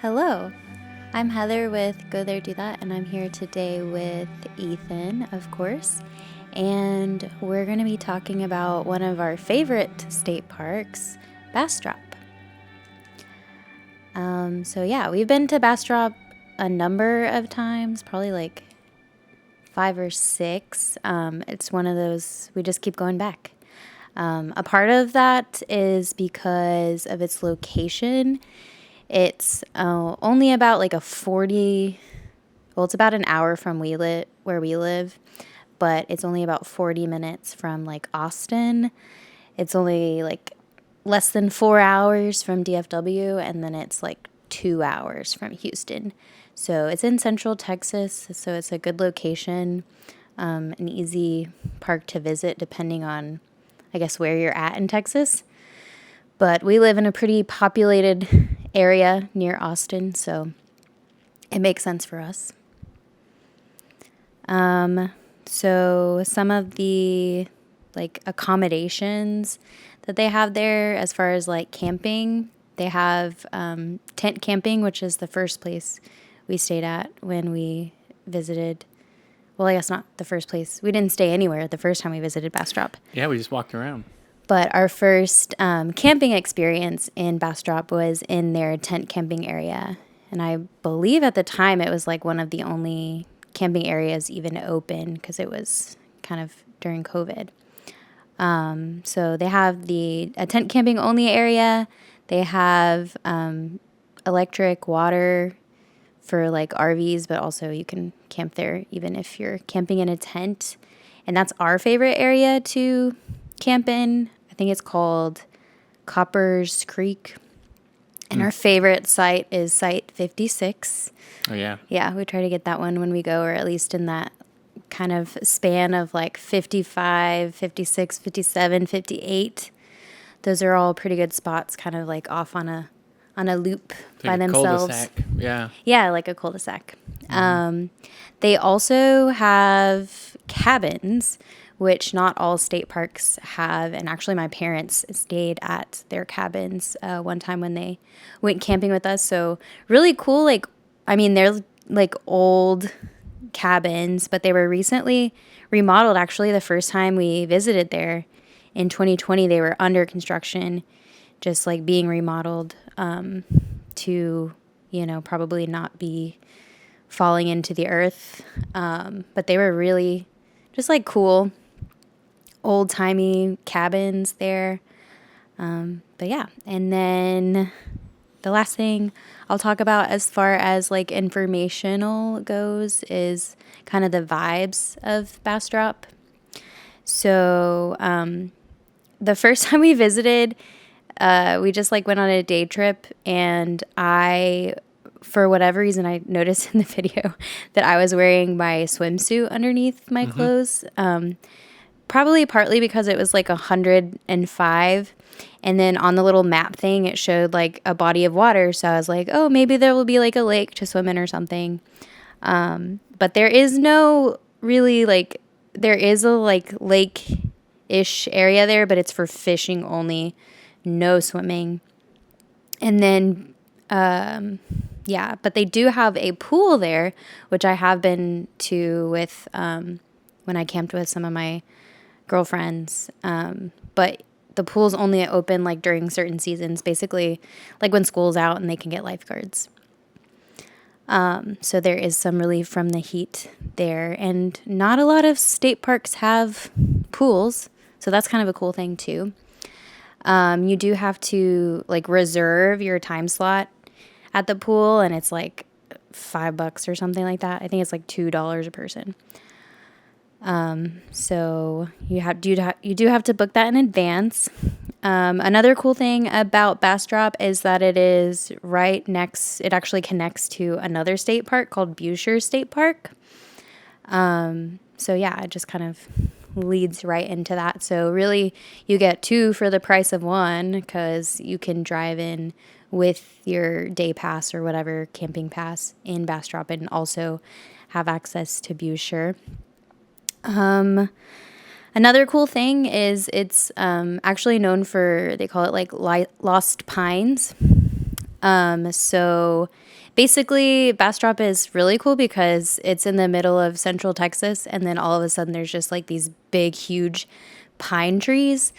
Hello, I'm Heather with Go There Do That, and I'm here today with Ethan, of course, and we're going to be talking about one of our favorite state parks, Bastrop. We've been to Bastrop a number of times, probably like 5 or 6. It's one of those, we just keep going back. A part of that is because of its location. It's only about like it's about an hour from where we live, but it's only about 40 minutes from like Austin. It's only like less than 4 hours from DFW, and then it's like 2 hours from Houston. So it's in Central Texas, so it's a good location, an easy park to visit depending on, I guess, where you're at in Texas. But we live in a pretty populated area near Austin, so it makes sense for us. So some of the like accommodations that they have there as far as like camping, they have tent camping, which is the first place we stayed at when we visited. Well, I guess not the first place. We didn't stay anywhere the first time we visited Bastrop. Yeah, we just walked around. But our first camping experience in Bastrop was in their tent camping area. And I believe at the time it was like one of the only camping areas even open because it was kind of during COVID. So they have a tent camping only area. They have electric water for like RVs, but also you can camp there even if you're camping in a tent. And that's our favorite area to camp in. I think it's called Coppers Creek. And our favorite site is Site 56. Oh, yeah. Yeah, we try to get that one when we go, or at least in that kind of span of like 55, 56, 57, 58. Those are all pretty good spots, kind of like off on a loop Like by a themselves. cul-de-sac. Yeah. Yeah, like a cul-de-sac. They also have cabins, which not all state parks have. And actually, my parents stayed at their cabins one time when they went camping with us. So really cool. They're like old cabins, but they were recently remodeled. Actually, the first time we visited there in 2020, they were under construction, just like being remodeled to, probably not be falling into the earth. But they were really just like cool, old-timey cabins there. But yeah, and then the last thing I'll talk about as far as like informational goes is kind of the vibes of Bastrop. So the first time we visited, we just like went on a day trip, and for whatever reason, I noticed in the video that I was wearing my swimsuit underneath my clothes. Probably partly because it was like 105. And then on the little map thing, it showed like a body of water. So I was like, oh, maybe there will be like a lake to swim in or something. But there is no really like, there is a like lake-ish area there, but it's for fishing only, no swimming. And then, but they do have a pool there, which I have been to with when I camped with some of my girlfriends. But the pool's only open like during certain seasons, basically like when school's out and they can get lifeguards. So there is some relief from the heat there, and not a lot of state parks have pools, so that's kind of a cool thing too. You do have to like reserve your time slot at the pool, and it's like $5 or something like that. I think it's like $2 a person. So you do have to book that in advance. Another cool thing about Bastrop is that it actually connects to another state park called Buescher State Park. It just kind of leads right into that. So really you get 2 for the price of 1 because you can drive in with your day pass or whatever camping pass in Bastrop and also have access to Buescher. Another cool thing is it's actually known for, they call it like Lost Pines. So basically, Bastrop is really cool because it's in the middle of central Texas, and then all of a sudden there's just like these big, huge pine trees,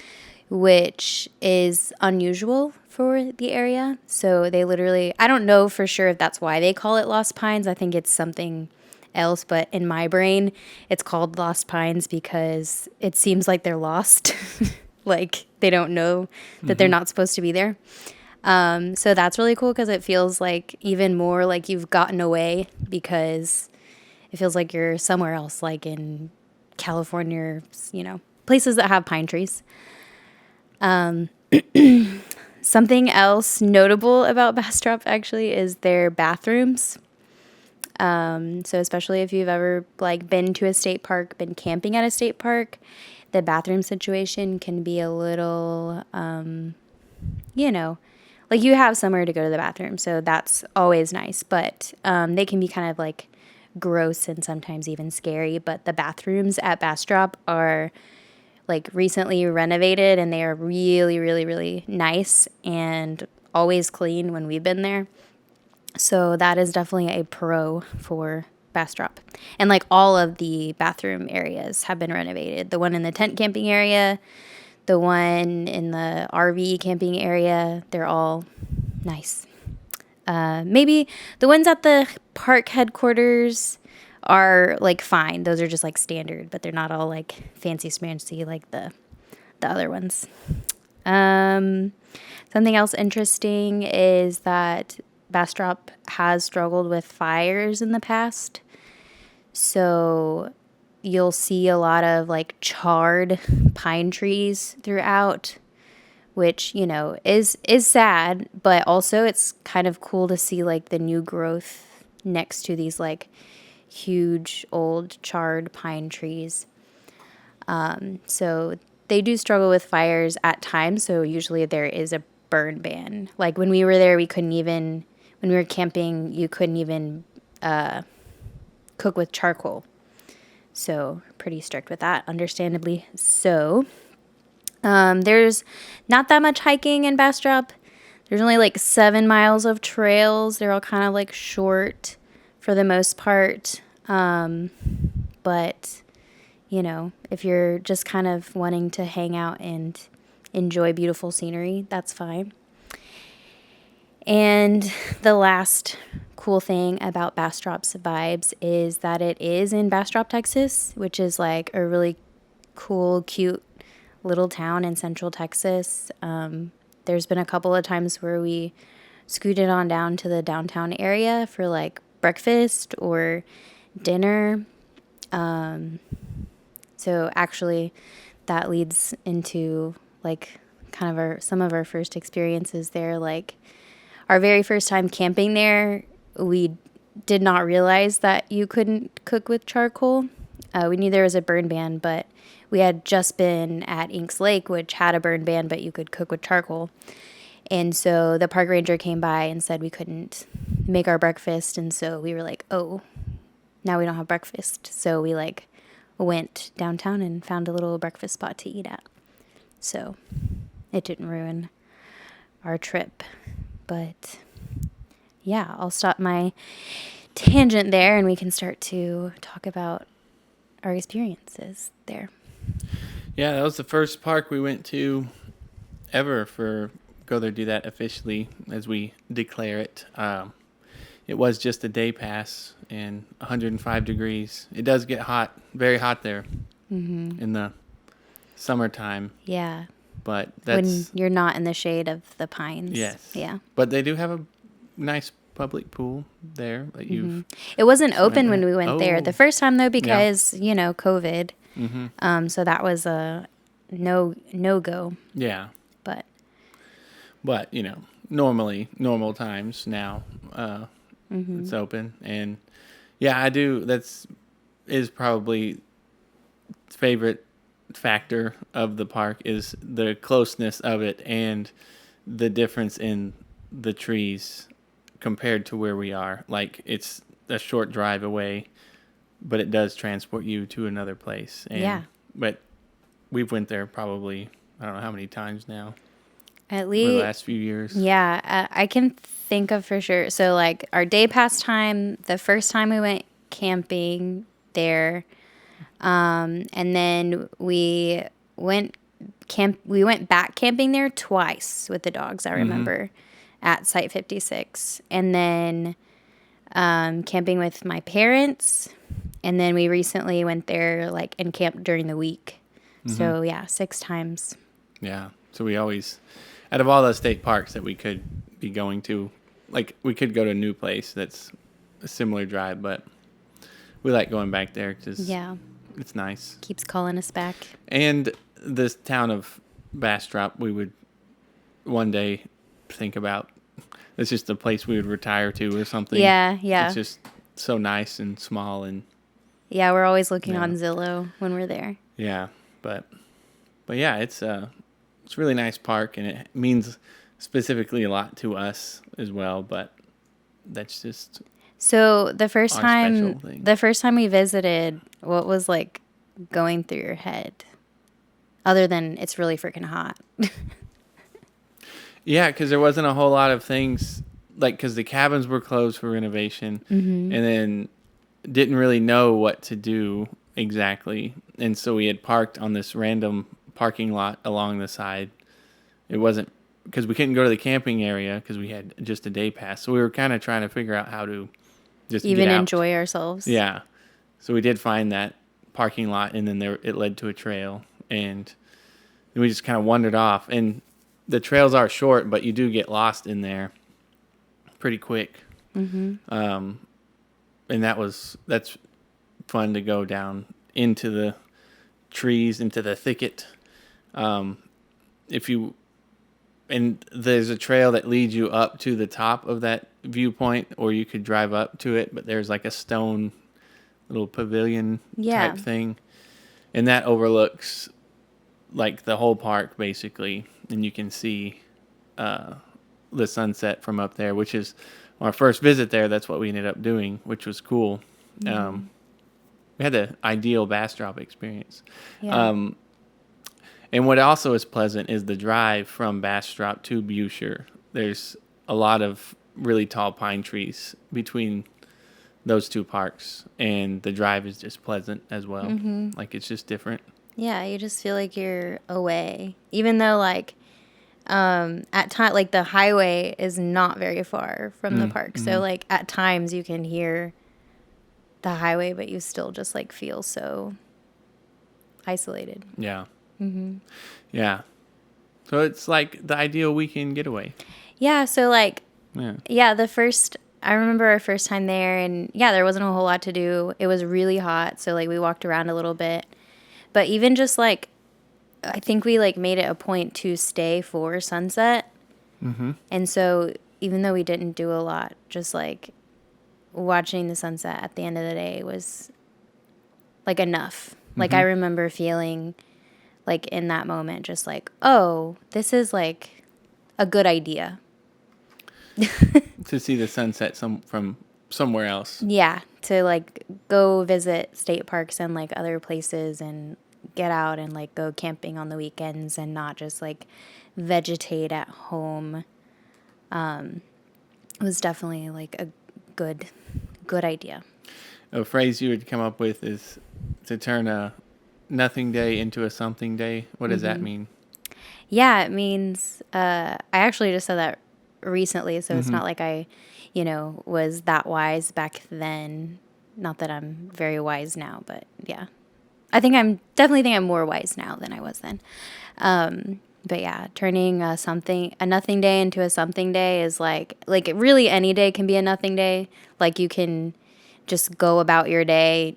which is unusual for the area. So they literally, I don't know for sure if that's why they call it Lost Pines. I think it's something else, but in my brain, it's called Lost Pines because it seems like they're lost. Like they don't know that they're not supposed to be there. So that's really cool because it feels like even more like you've gotten away because it feels like you're somewhere else, like in California, places that have pine trees. Something else notable about Bastrop actually is their bathrooms. So especially if you've ever like been to a state park, been camping at a state park, the bathroom situation can be a little, like you have somewhere to go to the bathroom, so that's always nice. But they can be kind of like gross and sometimes even scary. But the bathrooms at Bastrop are like recently renovated and they are really, really, really nice and always clean when we've been there. So that is definitely a pro for Bastrop. And like all of the bathroom areas have been renovated. The one in the tent camping area, the one in the RV camping area, they're all nice. Maybe the ones at the park headquarters are like fine. Those are just like standard, but they're not all like fancy schmancy like the other ones. Something else interesting is that Bastrop has struggled with fires in the past. So you'll see a lot of like charred pine trees throughout, which, is sad, but also it's kind of cool to see like the new growth next to these like huge old charred pine trees. So they do struggle with fires at times, so usually there is a burn ban. Like when we were there, when we were camping, you couldn't even cook with charcoal. So pretty strict with that, understandably so. There's not that much hiking in Bastrop. There's only like 7 miles of trails. They're all kind of like short for the most part. But, if you're just kind of wanting to hang out and enjoy beautiful scenery, that's fine. And the last cool thing about Bastrop's vibes is that it is in Bastrop, Texas, which is like a really cool, cute little town in central Texas. There's been a couple of times where we scooted on down to the downtown area for like breakfast or dinner. So actually that leads into like kind of some of our first experiences there. Like our very first time camping there, we did not realize that you couldn't cook with charcoal. We knew there was a burn ban, but we had just been at Inks Lake, which had a burn ban, but you could cook with charcoal. And so the park ranger came by and said we couldn't make our breakfast. And so we were like, oh, now we don't have breakfast. So we like went downtown and found a little breakfast spot to eat at. So it didn't ruin our trip. But yeah, I'll stop my tangent there and we can start to talk about our experiences there. Yeah, that was the first park we went to ever for Go There Do That officially, as we declare it. It was just a day pass and 105 degrees. It does get hot, very hot there in the summertime. Yeah. But that's when you're not in the shade of the pines. Yes. Yeah. But they do have a nice public pool there that you've. It wasn't open when we went there the first time though because COVID. So that was a no go. Yeah. But normal times now it's open, and I do. Is probably favorite factor of the park is the closeness of it and the difference in the trees compared to where we are. Like it's a short drive away, but it does transport you to another place. And, but we've went there probably, I don't know how many times now. At for the least, last few years. yeah, I can think of for sure. So, like, our day pass time, the first time we went camping there, and then we went back camping there twice with the dogs, I remember, at Site 56. And then camping with my parents. And then we recently went there, like, and camped during the week. So, yeah, 6 times. Yeah. So we always, out of all the state parks that we could be going to, like we could go to a new place that's a similar drive, but we like going back there because Yeah, it's nice. keeps calling us back. And this town of Bastrop, we would one day think about. It's just a place we would retire to or something. Yeah, yeah. It's just so nice and small and Yeah, we're always looking Yeah. on Zillow when we're there. yeah, but yeah, it's a really nice park and it means specifically a lot to us as well. But that's just So the first Our time, special thing. the first time we visited, what was like going through your head, other than it's really freaking hot? yeah, because there wasn't a whole lot of things like because the cabins were closed for renovation, and then didn't really know what to do exactly, and so we had parked on this random parking lot along the side. It wasn't because we couldn't go to the camping area because we had just a day pass, so we were kind of trying to figure out how to just Even get out. enjoy ourselves. Yeah, so we did find that parking lot, and then it led to a trail, and then we just kind of wandered off. And the trails are short, but you do get lost in there pretty quick. And that's fun to go down into the trees, into the thicket. If you and there's a trail that leads you up to the top of that viewpoint, or you could drive up to it. But there's like a stone little pavilion Yeah. type thing, and that overlooks like the whole park basically, and you can see the sunset from up there, which is our first visit there. That's what we ended up doing, which was cool. We had the ideal Bastrop experience. Yeah. And what also is pleasant is the drive from Bastrop to Busher. There's a lot of really tall pine trees between those two parks, and the drive is just pleasant as well. Like it's just different. Yeah, you just feel like you're away, even though like at time like the highway is not very far from the park. So like at times you can hear the highway, but you still just like feel so isolated. Yeah. Yeah. So it's like the ideal weekend getaway. Yeah, so like Yeah. I remember our first time there, and yeah, there wasn't a whole lot to do. It was really hot, so like we walked around a little bit. But even just like I think we like made it a point to stay for sunset. And so even though we didn't do a lot, just like watching the sunset at the end of the day was like enough. Like I remember feeling like in that moment just like, oh, this is like a good idea. To see the sunset from somewhere else. Yeah, to like go visit state parks and like other places and get out and like go camping on the weekends and not just like vegetate at home. It was definitely like a good idea. A phrase you would come up with is to turn a nothing day into a something day. What does that mean? Yeah, it means I actually just said that recently, so it's not like I, was that wise back then. Not that I'm very wise now, but yeah. I definitely think I'm more wise now than I was then. But yeah, turning a nothing day into a something day is like really any day can be a nothing day. Like you can just go about your day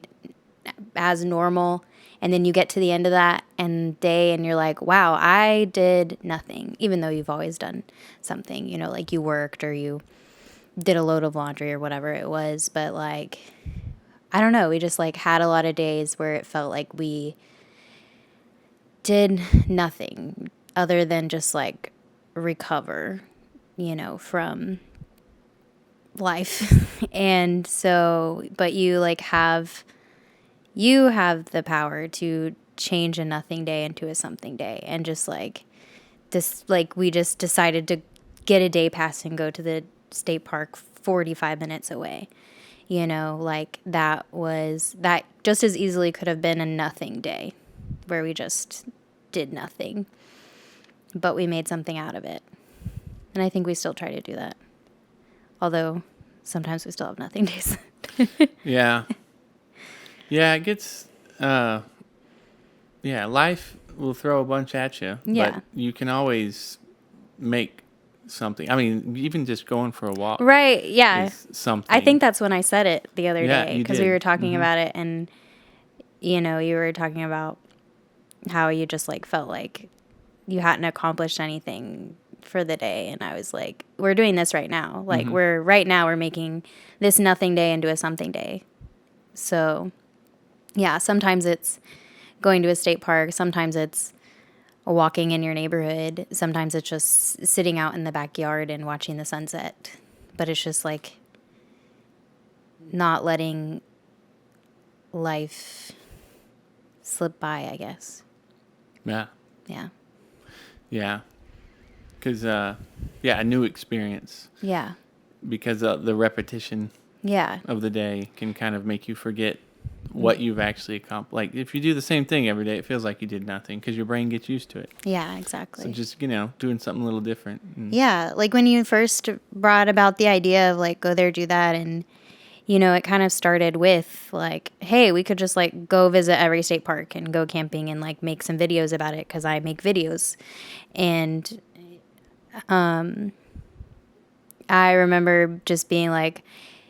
as normal, and then you get to the end of that day and you're like, wow, I did nothing, even though you've always done something, like you worked or you did a load of laundry or whatever it was. But like, I don't know, we just like had a lot of days where it felt like we did nothing other than just like recover, from life. And so, but you have the power to change a nothing day into a something day and just like we just decided to get a day pass and go to the state park 45 minutes away. Like that just as easily could have been a nothing day where we just did nothing, but we made something out of it. And I think we still try to do that. Although sometimes we still have nothing days. Yeah. Yeah, it gets, life will throw a bunch at you. Yeah. But you can always make something. I mean, even just going for a walk. Right, yeah. Is something. I think that's when I said it the other Yeah, day, you because did. we were talking about it, and, you were talking about how you just, like, felt like you hadn't accomplished anything for the day. And I was like, we're doing this right now. Like, we're making this nothing day into a something day. So, yeah, sometimes it's going to a state park. Sometimes it's walking in your neighborhood. Sometimes it's just sitting out in the backyard and watching the sunset. But it's just like not letting life slip by, I guess. Yeah. Yeah. Yeah. Because, a new experience. Yeah. Because the repetition Yeah. of the day can kind of make you forget what you've actually accomplished. Like, if you do the same thing every day, it feels like you did nothing because your brain gets used to it. Yeah, exactly. So just, doing something a little different. Yeah, like when you first brought about the idea of like, go there, do that. And, it kind of started with like, hey, we could just like go visit every state park and go camping and like make some videos about it because I make videos. And I remember just being like,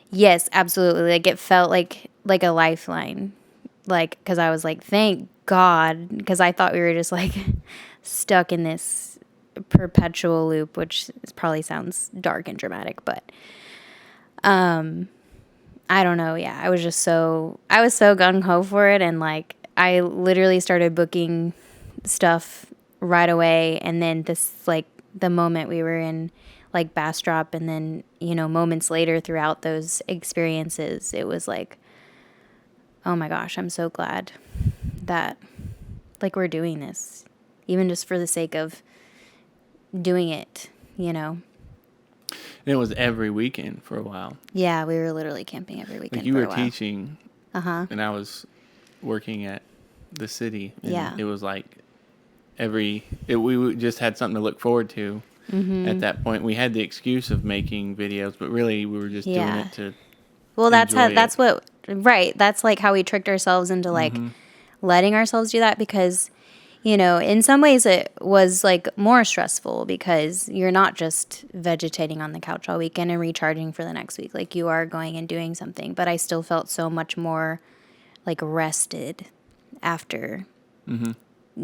yes, absolutely. Like it felt like a lifeline. Like, because I was like, thank God, because I thought we were just like stuck in this perpetual loop, which probably sounds dark and dramatic, but I don't know. Yeah, I was so gung ho for it, and like I literally started booking stuff right away, and then this like the moment we were in like Bastrop, and then moments later throughout those experiences, it was like, oh my gosh, I'm so glad that like we're doing this, even just for the sake of doing it. And it was every weekend for a while. Yeah, we were literally camping every weekend. Like you for were a while. teaching, and I was working at the city. And it was like we just had something to look forward to. At that point, we had the excuse of making videos, but really we were just doing it to. Well, that's like how we tricked ourselves into like letting ourselves do that, because in some ways it was like more stressful because you're not just vegetating on the couch all weekend and recharging for the next week. Like you are going and doing something, but I still felt so much more like rested after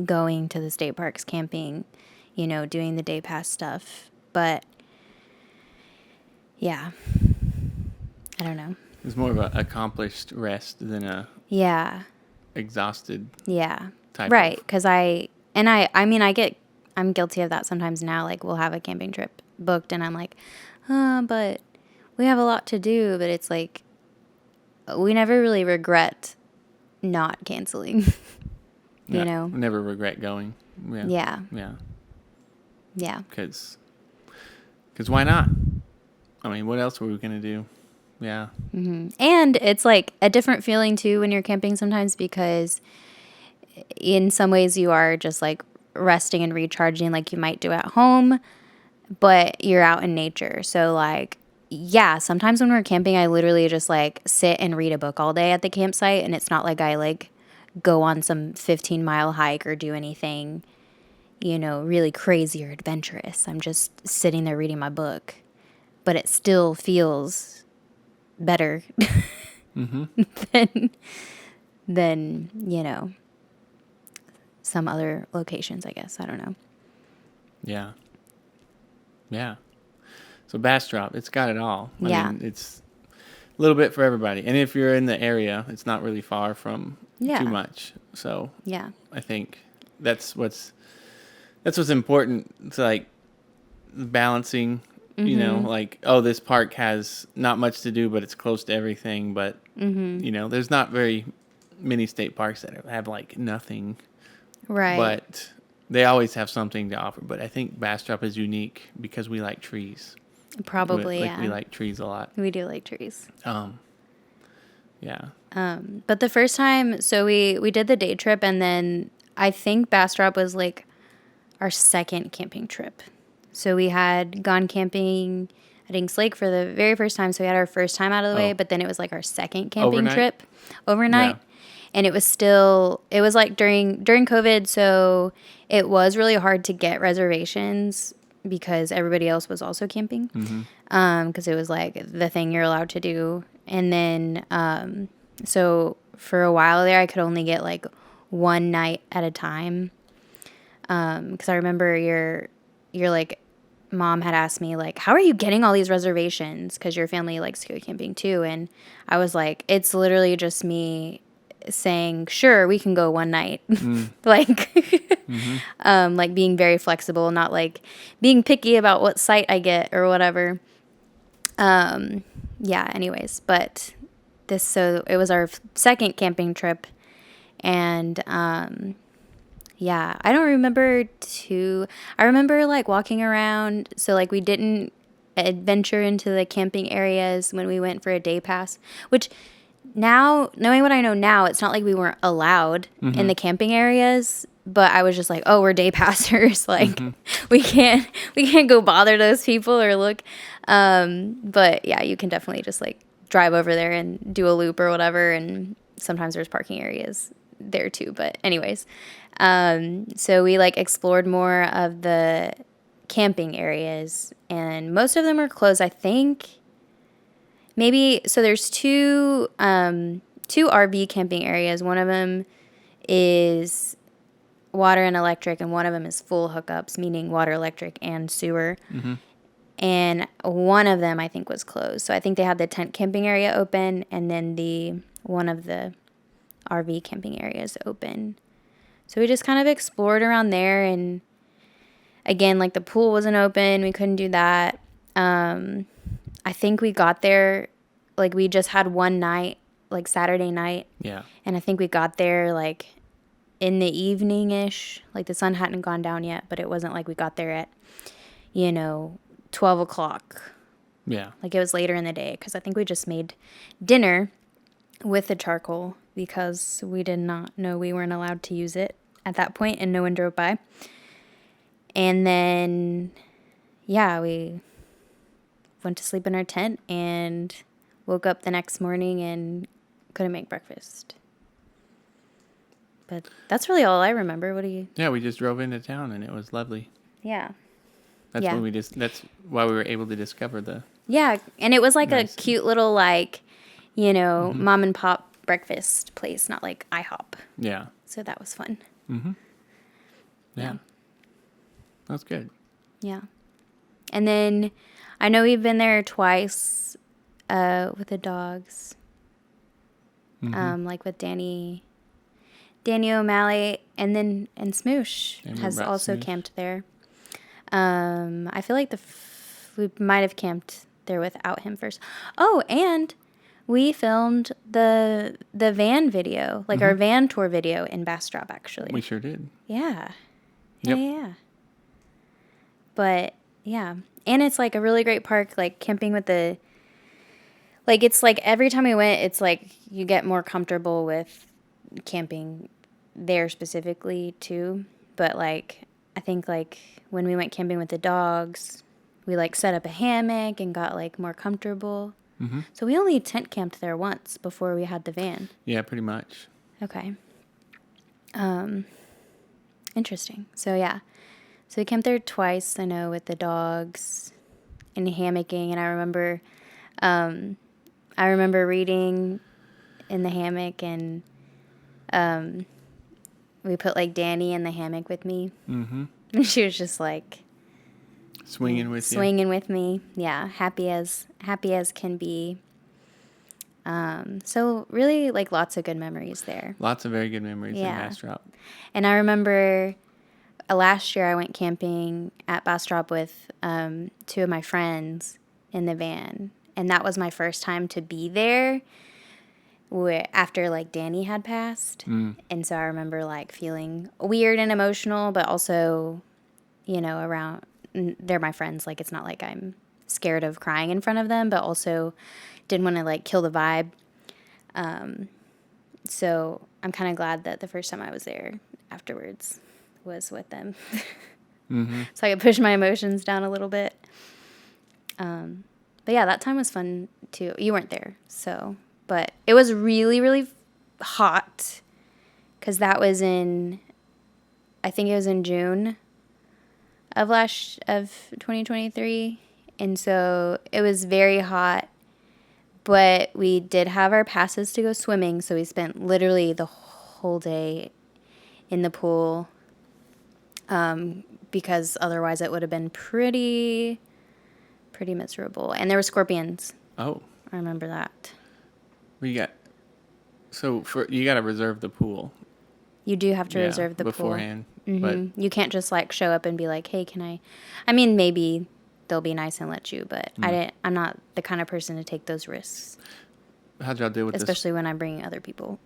going to the state parks, camping, doing the day pass stuff. But yeah, I don't know. It's more of an accomplished rest than a exhausted type right, of. because I'm guilty of that sometimes now. Like we'll have a camping trip booked and I'm like, but we have a lot to do. But it's like we never really regret not canceling. You know, never regret going. Yeah. Because why not? I mean, what else were we gonna do? Yeah. And it's like a different feeling too when you're camping sometimes, because in some ways you are just like resting and recharging like you might do at home, but you're out in nature. So like, yeah, sometimes when we're camping, I literally just like sit and read a book all day at the campsite. And it's not like I like go on some 15-mile hike or do anything, really crazy or adventurous. I'm just sitting there reading my book, but it still feels better than some other locations, I guess. I don't know. Yeah. So Bastrop, it's got it all. I mean, it's a little bit for everybody. And if you're in the area, it's not really far from too much. So I think that's what's important. It's like balancing, like, oh, this park has not much to do, but it's close to everything. But, there's not very many state parks that have like nothing. Right. But they always have something to offer. But I think Bastrop is unique because we like trees. Probably, We like trees a lot. We do like trees. Yeah. But the first time, so we did the day trip, and then I think Bastrop was like our second camping trip. So we had gone camping at Inks Lake for the very first time. So we had our first time out of the way, but then it was like our second camping trip overnight. Yeah. And it was like during COVID. So it was really hard to get reservations because everybody else was also camping. Because it was like the thing you're allowed to do. And then, so for a while there, I could only get like one night at a time. Because I remember your like mom had asked me like, how are you getting all these reservations? Because your family likes to go camping too. And I was like, it's literally just me saying, sure, we can go one night. Like, like being very flexible, not like being picky about what site I get or whatever. Yeah, anyways, but so it was our second camping trip, and yeah, I don't remember I remember like walking around, so like we didn't adventure into the camping areas when we went for a day pass, which now, knowing what I know now, it's not like we weren't allowed in the camping areas, but I was just like, oh, we're day passers, like we can't go bother those people or look. But yeah, you can definitely just like drive over there and do a loop or whatever, and sometimes there's parking areas there too. But anyways, so we like explored more of the camping areas, and most of them are closed, I think. Maybe, so there's two RV camping areas. One of them is water and electric, and one of them is full hookups, meaning water, electric, and sewer. And one of them I think was closed. So I think they had the tent camping area open, and then one of the RV camping areas open. So we just kind of explored around there, and again, like the pool wasn't open, we couldn't do that. I think we got there, like we just had one night, like Saturday night. Yeah. And I think we got there like in the evening-ish. Like the sun hadn't gone down yet, but it wasn't like we got there at, 12 o'clock. Yeah. Like it was later in the day, because I think we just made dinner with the charcoal because we did not know we weren't allowed to use it at that point, and no one drove by. And then, yeah, we went to sleep in our tent and woke up the next morning and couldn't make breakfast. But that's really all I remember. What do you? Yeah, we just drove into town and it was lovely. Yeah. That's why we were able to discover the. Yeah, and it was like nice. A cute little like, mom and pop breakfast place, not like IHOP. Yeah. So that was fun. Yeah. That's good. Yeah. And then I know we've been there twice with the dogs. Like with Danny O'Malley, and Smoosh has also camped there. I feel like we might have camped there without him first. Oh, and we filmed the van video, like our van tour video in Bastrop, actually. We sure did. Yeah. Yep. Yeah. But yeah, and it's like a really great park, like camping with it's like every time we went, it's like you get more comfortable with camping there specifically too. But like, I think like when we went camping with the dogs, we like set up a hammock and got like more comfortable. So we only tent camped there once before we had the van. Yeah, pretty much. Okay. Interesting. So yeah. So we camped there twice, I know, with the dogs and hammocking, and I remember reading in the hammock, and we put like Danny in the hammock with me. And she was just like swinging with me. Yeah, happy as can be. So really like lots of good memories there. Lots of very good memories in Bastrop. And I remember last year I went camping at Bastrop with two of my friends in the van, and that was my first time to be there after like Danny had passed. And so I remember like feeling weird and emotional, but also, around, they're my friends. Like, it's not like I'm scared of crying in front of them, but also didn't want to like kill the vibe. So I'm kind of glad that the first time I was there afterwards was with them. So I could push my emotions down a little bit. But yeah, that time was fun too. You weren't there, so, but it was really, really hot because that was I think it was in June of 2023. And so it was very hot, but we did have our passes to go swimming. So we spent literally the whole day in the pool, because otherwise it would have been pretty miserable. And there were scorpions. Oh. I remember that. You got to reserve the pool. You do have to reserve the beforehand, pool. But you can't just like show up and be like, "Hey, can I?" I mean, maybe they'll be nice and let you, but I'm not the kind of person to take those risks. How'd y'all deal with especially when I'm bringing other people?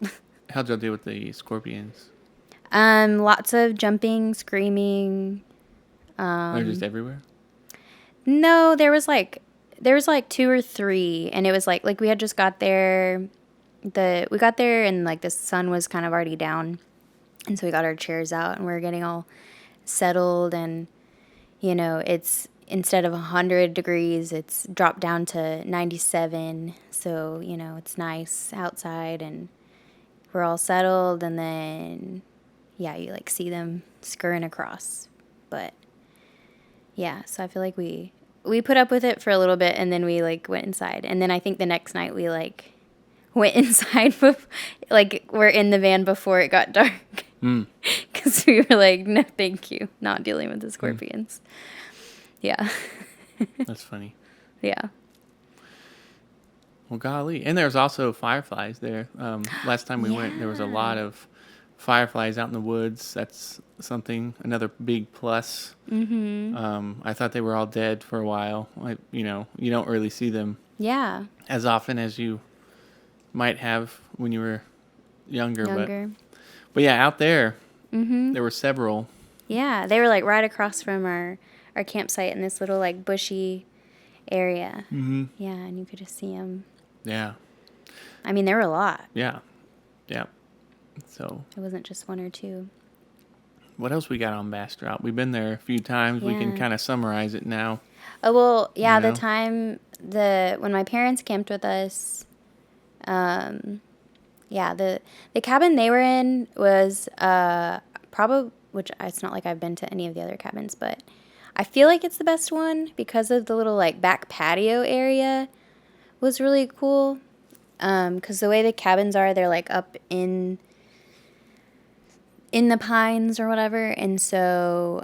How'd y'all deal with the scorpions? Lots of jumping, screaming. They're just everywhere? No, there was like 2 or 3, and it was like we had just got there. We got there and like the sun was kind of already down, and so we got our chairs out and we were getting all settled, and it's instead of 100 degrees, it's dropped down to 97. So it's nice outside, and we're all settled, and then you like see them scurrying across, but. Yeah, so I feel like we put up with it for a little bit, and then we like went inside, and then I think the next night we like went inside, like we're in the van before it got dark, because we were like, no, thank you, not dealing with the scorpions. Yeah. That's funny. Yeah. Well, golly, and there's also fireflies there. Last time we went, there was a lot of fireflies out in the woods. That's another big plus. I thought they were all dead for a while. You don't really see them as often as you might have when you were younger. But yeah, out there, there were several. Yeah, they were like right across from our campsite in this little like bushy area. Yeah, and you could just see them. Yeah. I mean, there were a lot. Yeah. So it wasn't just 1 or 2. What else we got on Bastrop? We've been there a few times. We can kind of summarize it now. Oh, well, yeah, the time when my parents camped with us, the cabin they were in was probably, which it's not like I've been to any of the other cabins, but I feel like it's the best one because of the little like back patio area was really cool. Because the way the cabins are, they're like up in the pines or whatever, and so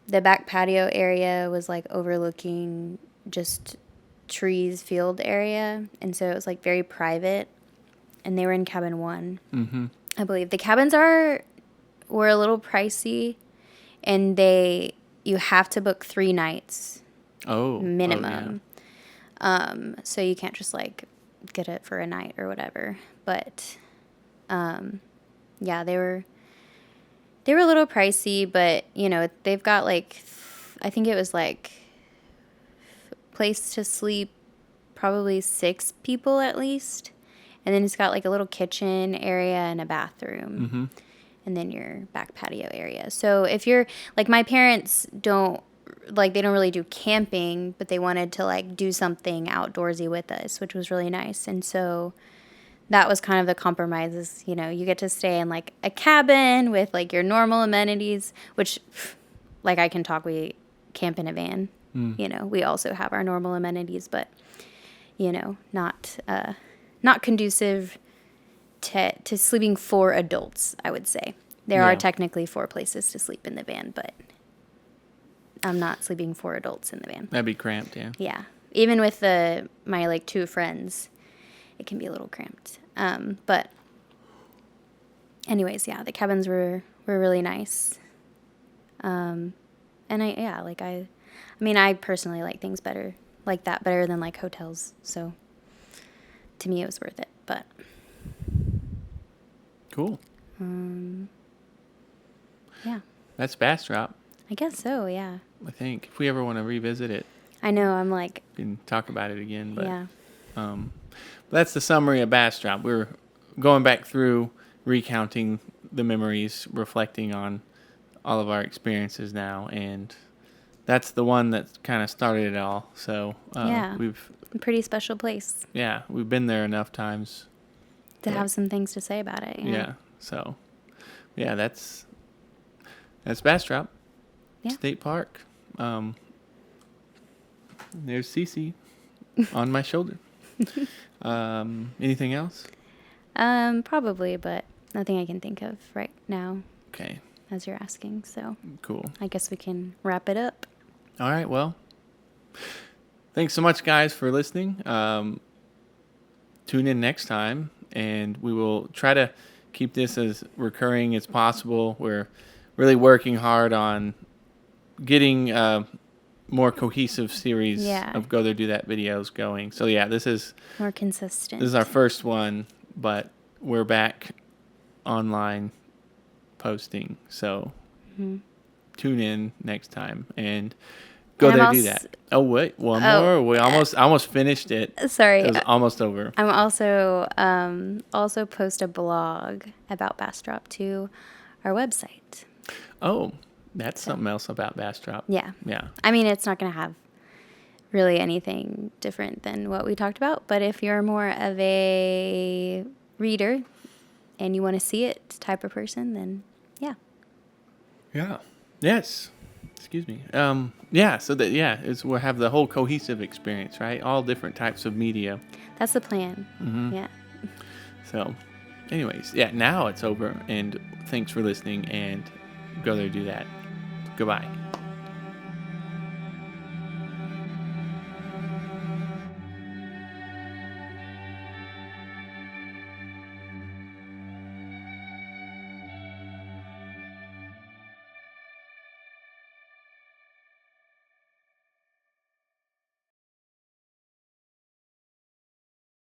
the back patio area was like overlooking just trees field area, and so it was like very private, and they were in cabin 1. I believe the cabins were a little pricey, and you have to book 3 nights minimum. So you can't just like get it for a night or whatever, but yeah, they were a little pricey, but they've got like I think it was like place to sleep probably 6 people at least, and then it's got like a little kitchen area and a bathroom, and then your back patio area. So if you're like, my parents don't really do camping, but they wanted to like do something outdoorsy with us, which was really nice, and so that was kind of the compromises. You get to stay in like a cabin with like your normal amenities, which like I can talk, we camp in a van. We also have our normal amenities, but not conducive to sleeping for adults, I would say. There are technically 4 places to sleep in the van, but I'm not sleeping 4 adults in the van. That'd be cramped, yeah. Yeah. Even with my like 2 friends, it can be a little cramped. But anyways, yeah, the cabins were really nice. And I personally like things better than like hotels. So to me, it was worth it. But Cool. Yeah, That's Bastrop, I guess so. Yeah, I think. If we ever want to revisit it, I know. I'm like, we can talk about it again. But yeah, that's the summary of Bastrop. We're going back through, recounting the memories, reflecting on all of our experiences now, and that's the one that kind of started it all. So yeah. we've A pretty special place we've been there enough times to that- have some things to say about it. yeah. So yeah, that's Bastrop Yeah. State Park. There's Cece on my shoulder. Anything else? Probably, but nothing I can think of right now Okay, as you're asking. So cool. I guess we can wrap it up. All right, well, thanks so much, guys, for listening. Tune in next time, and we will try to keep this as recurring as possible. We're really working hard on getting more cohesive series Yeah. of Go There Do That videos going. So yeah, this is More consistent. our first one, but we're back online posting. So tune in next time and Go And There I'm Do That. Oh wait, one more. We almost finished it. Sorry. It was almost over. I'm also post a blog about Bastrop to our website. Oh, that's something else about Bastrop. Yeah. Yeah. I mean, it's not going to have really anything different than what we talked about, but if you're more of a reader and you want to see it type of person, then yeah. Yeah. Yes. Excuse me. Yeah. So we'll have the whole cohesive experience, right? All different types of media. That's the plan. Mm-hmm. Yeah. So, anyways, yeah. Now it's over, and thanks for listening. And Go There Do That. Goodbye.